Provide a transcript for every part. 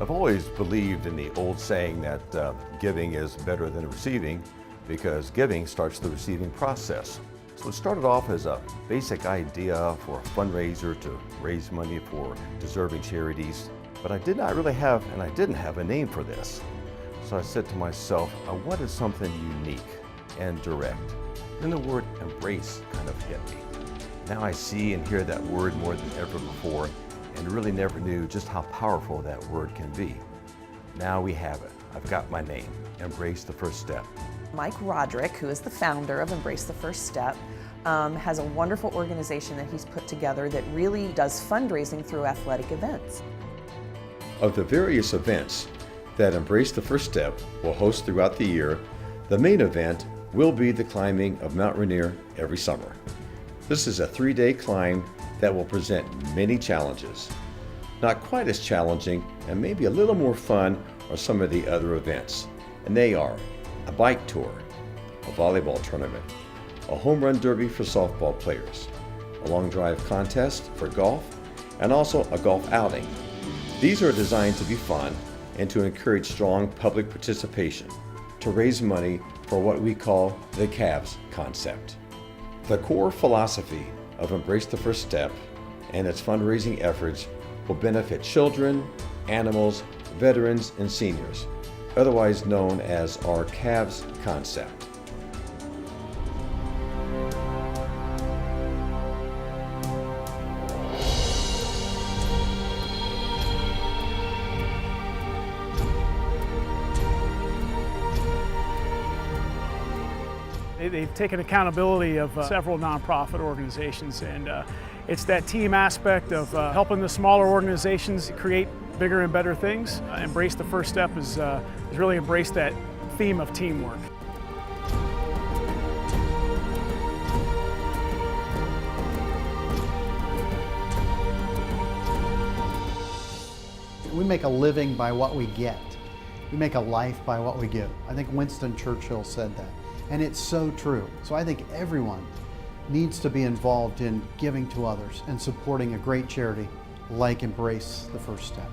I've always believed in the old saying that giving is better than receiving because giving starts the receiving process. So it started off as a basic idea for a fundraiser to raise money for deserving charities, but I didn't have a name for this. So I said to myself, I wanted something unique and direct. Then the word embrace kind of hit me. Now I see and hear that word more than ever before and really never knew just how powerful that word can be. Now we have it. I've got my name, Embrace the First Step. Mike Roderick, who is the founder of Embrace the First Step, has a wonderful organization that he's put together that really does fundraising through athletic events. Of the various events that Embrace the First Step will host throughout the year, the main event will be the climbing of Mount Rainier every summer. This is a 3-day climb that will present many challenges. Not quite as challenging and maybe a little more fun are some of the other events, and they are a bike tour, a volleyball tournament, a home run derby for softball players, a long drive contest for golf, and also a golf outing. These are designed to be fun and to encourage strong public participation to raise money for what we call the CAVS concept. The core philosophy of Embrace the First Step and its fundraising efforts will benefit children, animals, veterans, and seniors, otherwise known as our CAVS concept. They've taken accountability of several nonprofit organizations, and it's that team aspect of helping the smaller organizations create bigger and better things. Embrace the First Step is really embraced that theme of teamwork. We make a living by what we get. We make a life by what we give. I think Winston Churchill said that. And it's so true. So I think everyone needs to be involved in giving to others and supporting a great charity like Embrace the First Step.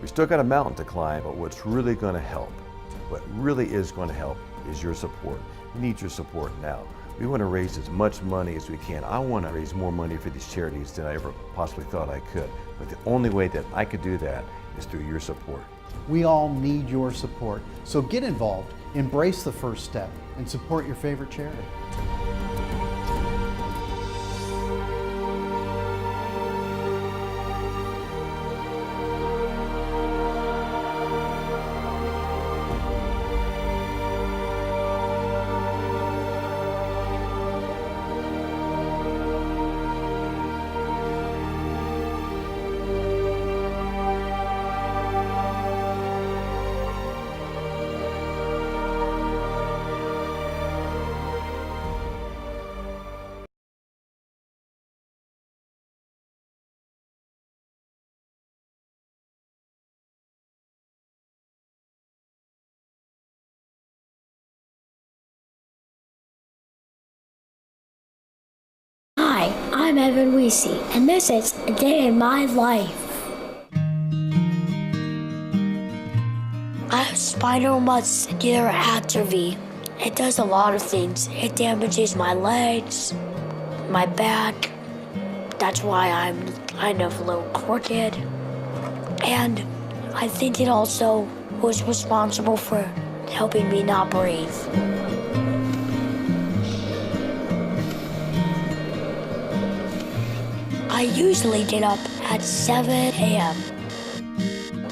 We still got a mountain to climb, but what's really going to help, what really is going to help is your support. We need your support now. We want to raise as much money as we can. I want to raise more money for these charities than I ever possibly thought I could. But the only way that I could do that is through your support. We all need your support. So get involved, embrace the first step, and support your favorite charity. Hi, I'm Evan Weesey, and this is A Day in My Life. I have spinal muscular atrophy. It does a lot of things. It damages my legs, my back. That's why I'm kind of a little crooked. And I think it also was responsible for helping me not breathe. I usually get up at 7 a.m.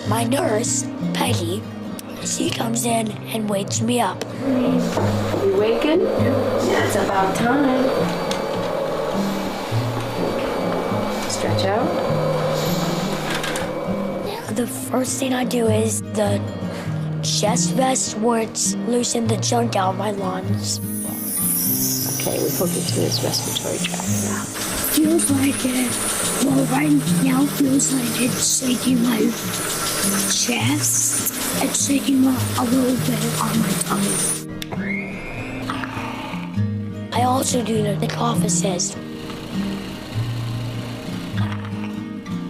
My nurse, Peggy, she comes in and wakes me up. You waking? Yeah, it's about time. Stretch out. The first thing I do is the chest vest where it's loosen the junk out of my lungs. Okay, we hook it to his respiratory tract now. Feels like it. Well, right now feels like it's shaking my chest. It's shaking a little bit on my tummy. I also do the cough assist.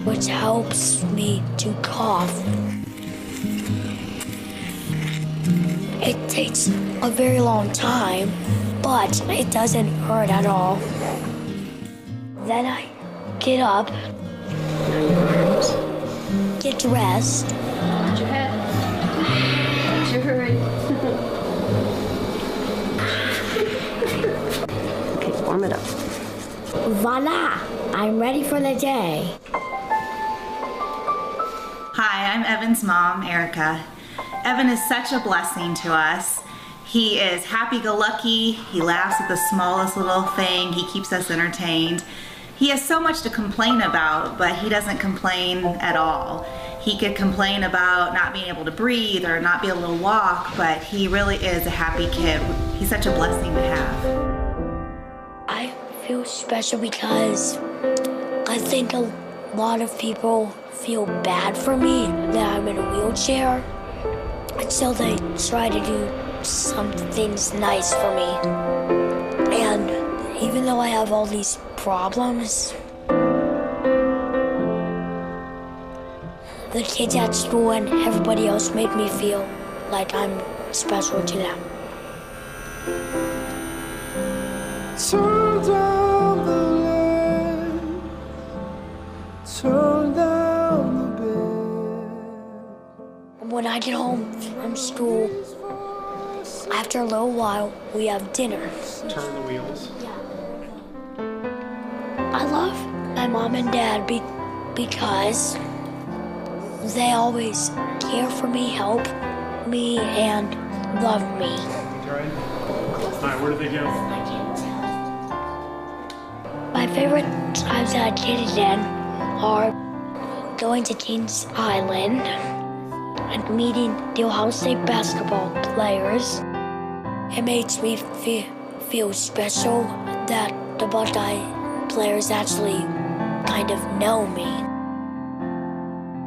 which helps me to cough. It takes a very long time, but it doesn't hurt at all. Then I get up, get dressed. Hold your head. Don't you hurry. Okay, warm it up. Voila! I'm ready for the day. Hi, I'm Evan's mom, Erica. Evan is such a blessing to us. He is happy-go-lucky, he laughs at the smallest little thing, he keeps us entertained. He has so much to complain about, but he doesn't complain at all. He could complain about not being able to breathe or not be able to walk, but he really is a happy kid. He's such a blessing to have. I feel special because I think a lot of people feel bad for me that I'm in a wheelchair. And so they try to do some things nice for me. And even though I have all these problems, the kids at school and everybody else make me feel like I'm special to them. Turn down the light, turn down the bed. When I get home from school, after a little while, we have dinner. Turn the wheels. I love my mom and dad because they always care for me, help me, and love me. All right, where did they go? My favorite times that I did it in are going to Kings Island and meeting the Ohio State basketball players. It makes me feel special that the Buckeye players actually kind of know me.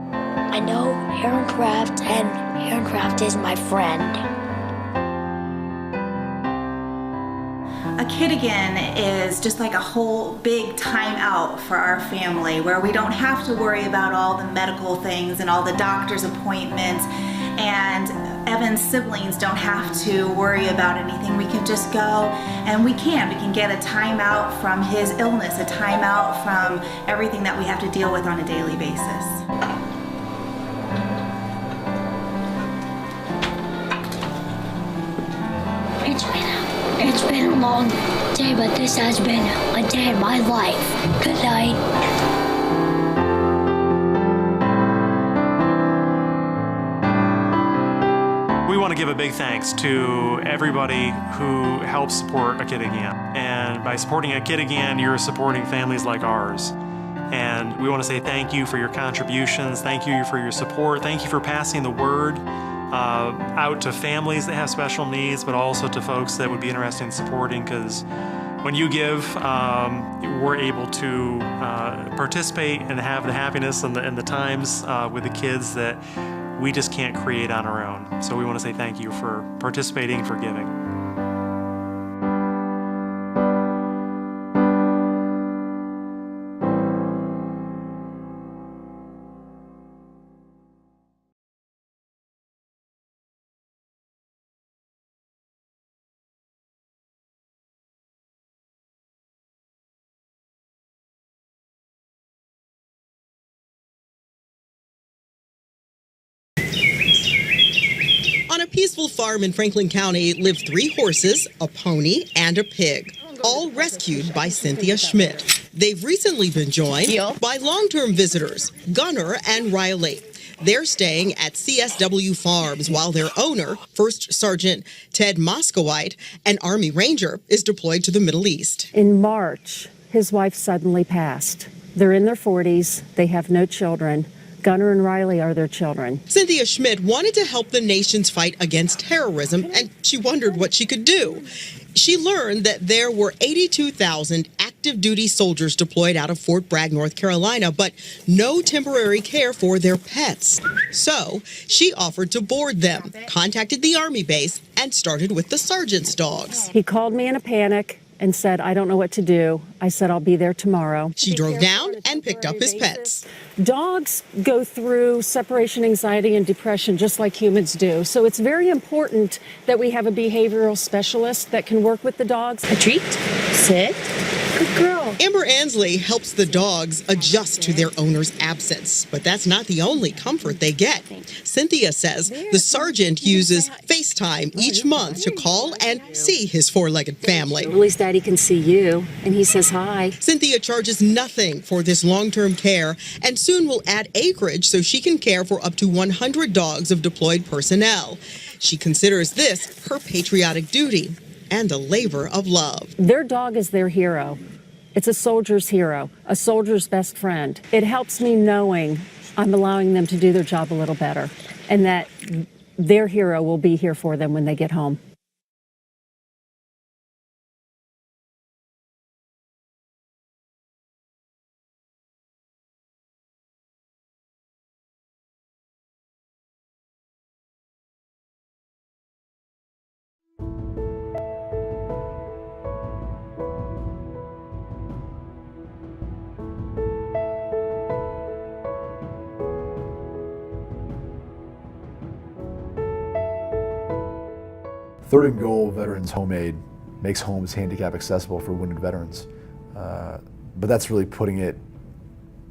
I know Aaron Kraft, and Aaron Kraft is my friend. A Kid Again is just like a whole big time out for our family where we don't have to worry about all the medical things and all the doctor's appointments, and Evan's siblings don't have to worry about anything. We can just go and we can get a time out from his illness, a time out from everything that we have to deal with on a daily basis. It's been a long day, but this has been a day in my life. Good night. We want to give a big thanks to everybody who helps support A Kid Again. And by supporting A Kid Again, you're supporting families like ours. And we want to say thank you for your contributions. Thank you for your support. Thank you for passing the word out to families that have special needs, but also to folks that would be interested in supporting, because when you give, we're able to participate and have the happiness and the times with the kids that we just can't create on our own. So we want to say thank you for participating, for giving. On a peaceful farm in Franklin County lived 3 horses, a pony, and a pig, all rescued by Cynthia Schmidt. They've recently been joined by long-term visitors, Gunner and Riley. They're staying at CSW Farms while their owner, First Sergeant Ted Moskowite, an Army Ranger, is deployed to the Middle East. In March, his wife suddenly passed. They're in their 40s. They have no children. Gunner and Riley are their children. Cynthia Schmidt wanted to help the nation's fight against terrorism, and she wondered what she could do. She learned that there were 82,000 active duty soldiers deployed out of Fort Bragg, North Carolina, but no temporary care for their pets. So she offered to board them, contacted the Army base, and started with the sergeant's dogs. He called me in a panic and said, I don't know what to do. I said, I'll be there tomorrow. She drove down and picked up his pets. Dogs go through separation anxiety and depression just like humans do. So it's very important that we have a behavioral specialist that can work with the dogs. A treat? Sit. Good girl. Amber Ansley helps the dogs adjust to their owner's absence, but that's not the only comfort they get. Cynthia says the sergeant uses FaceTime each month to call and see his four-legged family. At least Daddy can see you, and he says hi. Cynthia charges nothing for this long-term care and soon will add acreage so she can care for up to 100 dogs of deployed personnel. She considers this her patriotic duty and a labor of love. Their dog is their hero. It's a soldier's hero, a soldier's best friend. It helps me knowing I'm allowing them to do their job a little better and that their hero will be here for them when they get home. Third and Goal Veterans Homemade makes homes handicap accessible for wounded veterans. But that's really putting it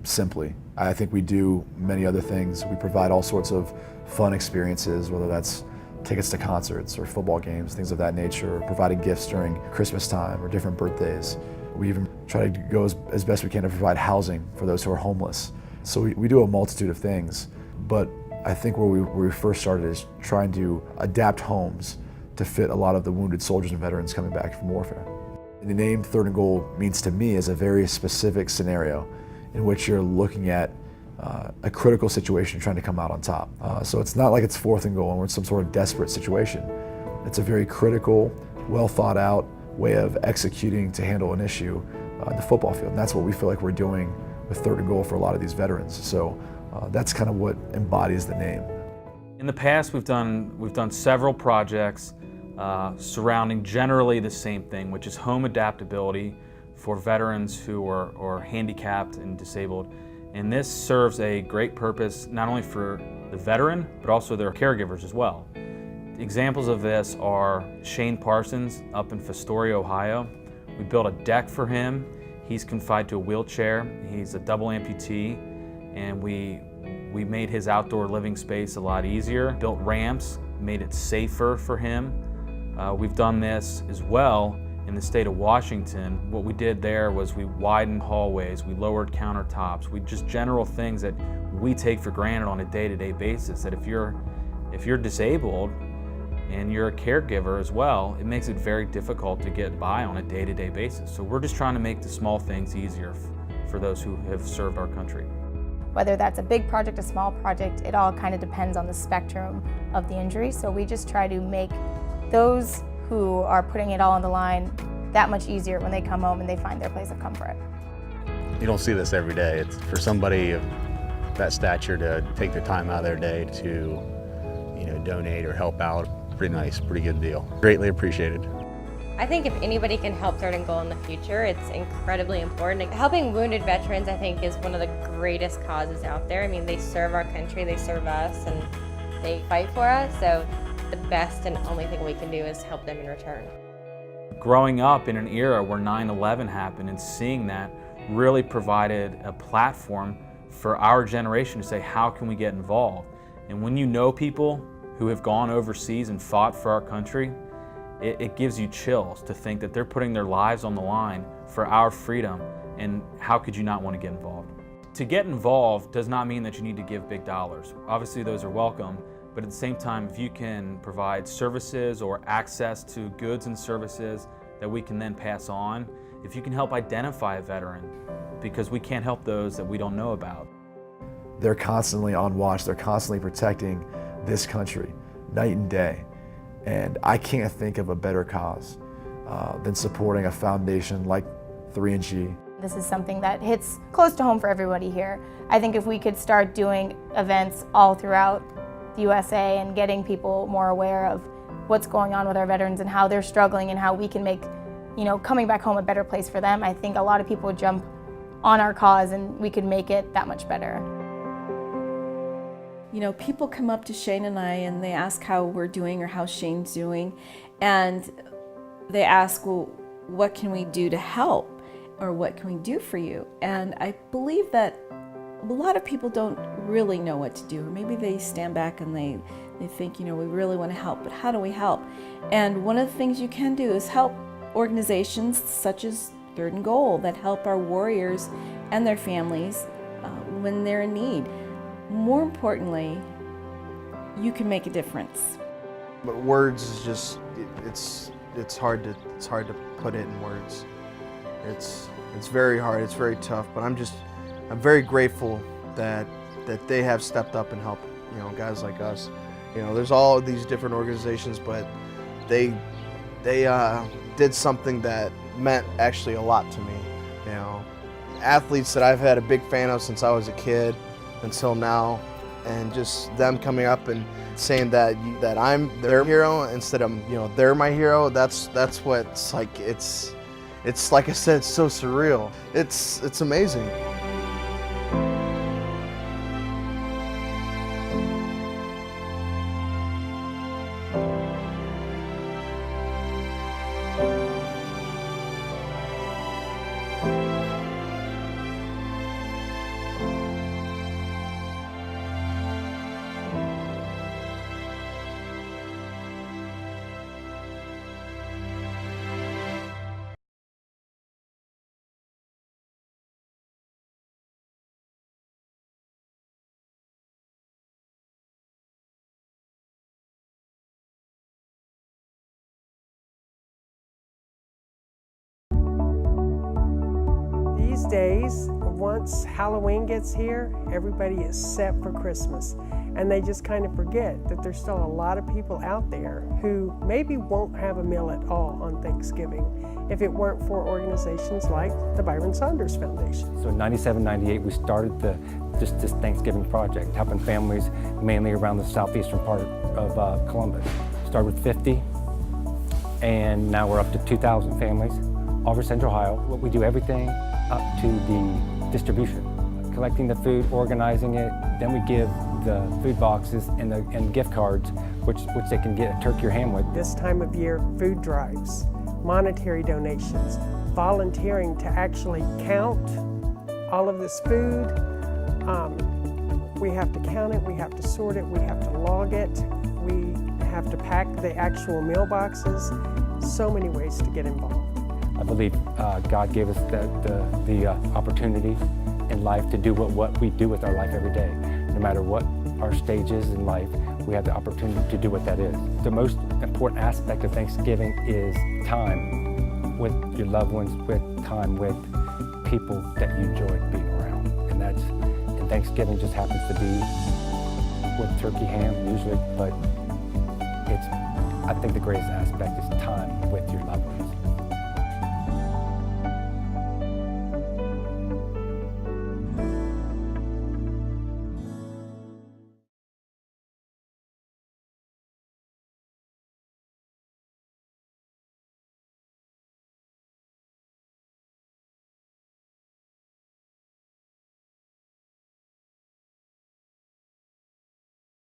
simply. I think we do many other things. We provide all sorts of fun experiences, whether that's tickets to concerts or football games, things of that nature, or providing gifts during Christmas time or different birthdays. We even try to go as best we can to provide housing for those who are homeless. So we do a multitude of things, but I think where we first started is trying to adapt homes to fit a lot of the wounded soldiers and veterans coming back from warfare. And the name Third and Goal means to me is a very specific scenario in which you're looking at a critical situation trying to come out on top. So it's not like it's fourth and goal and we're in some sort of desperate situation. It's a very critical, well thought out way of executing to handle an issue on the football field. And that's what we feel like we're doing with Third and Goal for a lot of these veterans. So that's kind of what embodies the name. In the past, we've done several projects surrounding generally the same thing, which is home adaptability for veterans who are handicapped and disabled. And this serves a great purpose not only for the veteran, but also their caregivers as well. Examples of this are Shane Parsons up in Fostoria, Ohio. We built a deck for him. He's confined to a wheelchair. He's a double amputee, and we made his outdoor living space a lot easier, built ramps, made it safer for him. We've done this as well in the state of Washington. What we did there was we widened hallways, we lowered countertops, just general things that we take for granted on a day-to-day basis, that if you're disabled and you're a caregiver as well, it makes it very difficult to get by on a day-to-day basis. So we're just trying to make the small things easier for those who have served our country. Whether that's a big project, a small project, it all kind of depends on the spectrum of the injury. So we just try to make those who are putting it all on the line that much easier when they come home and they find their place of comfort. You don't see this every day. It's for somebody of that stature to take the time out of their day to, donate or help out. Pretty nice, pretty good deal. Greatly appreciated. I think if anybody can help Third and Goal in the future, it's incredibly important. Helping wounded veterans, I think, is one of the greatest causes out there. I mean, they serve our country, they serve us, and they fight for us. So the best and only thing we can do is help them in return. Growing up in an era where 9/11 happened and seeing that really provided a platform for our generation to say, how can we get involved? And when you know people who have gone overseas and fought for our country, it gives you chills to think that they're putting their lives on the line for our freedom, and how could you not want to get involved? To get involved does not mean that you need to give big dollars. Obviously those are welcome, but at the same time, if you can provide services or access to goods and services that we can then pass on, if you can help identify a veteran, because we can't help those that we don't know about. They're constantly on watch, they're constantly protecting this country, night and day. And I can't think of a better cause than supporting a foundation like 3NG. This is something that hits close to home for everybody here. I think if we could start doing events all throughout the USA and getting people more aware of what's going on with our veterans and how they're struggling and how we can make coming back home a better place for them, I think a lot of people would jump on our cause and we could make it that much better. People come up to Shane and I and they ask how we're doing or how Shane's doing, and they ask, well, what can we do to help, or what can we do for you? And I believe that a lot of people don't really know what to do, or maybe they stand back and they think, we really want to help, but how do we help? And one of the things you can do is help organizations such as Third and Goal that help our warriors and their families when they're in need. More importantly, you can make a difference. But words is just, it's hard to put it in words. It's very hard, it's very tough, but I'm very grateful that they have stepped up and helped, guys like us. There's all these different organizations, but they did something that meant actually a lot to me. Athletes that I've had a big fan of since I was a kid until now, and just them coming up and saying that I'm their hero instead of they're my hero. That's what it's like. It's like I said, it's so surreal. It's amazing. These days, once Halloween gets here, everybody is set for Christmas. And they just kind of forget that there's still a lot of people out there who maybe won't have a meal at all on Thanksgiving if it weren't for organizations like the Byron Saunders Foundation. So in 97, 98, we started this Thanksgiving project, helping families mainly around the southeastern part of Columbus. Started with 50, and now we're up to 2,000 families all over Central Ohio. We do everything up to the distribution, collecting the food, organizing it, then we give the food boxes and gift cards, which they can get a turkey or ham with. This time of year, food drives, monetary donations, volunteering to actually count all of this food. We have to count it, we have to sort it, we have to log it, we have to pack the actual meal boxes. So many ways to get involved. I believe God gave us the opportunity in life to do what we do with our life every day. No matter what our stage is in life, we have the opportunity to do what that is. The most important aspect of Thanksgiving is time with your loved ones, with time with people that you enjoy being around. And Thanksgiving just happens to be with turkey ham usually, but I think the greatest aspect is time with your loved ones.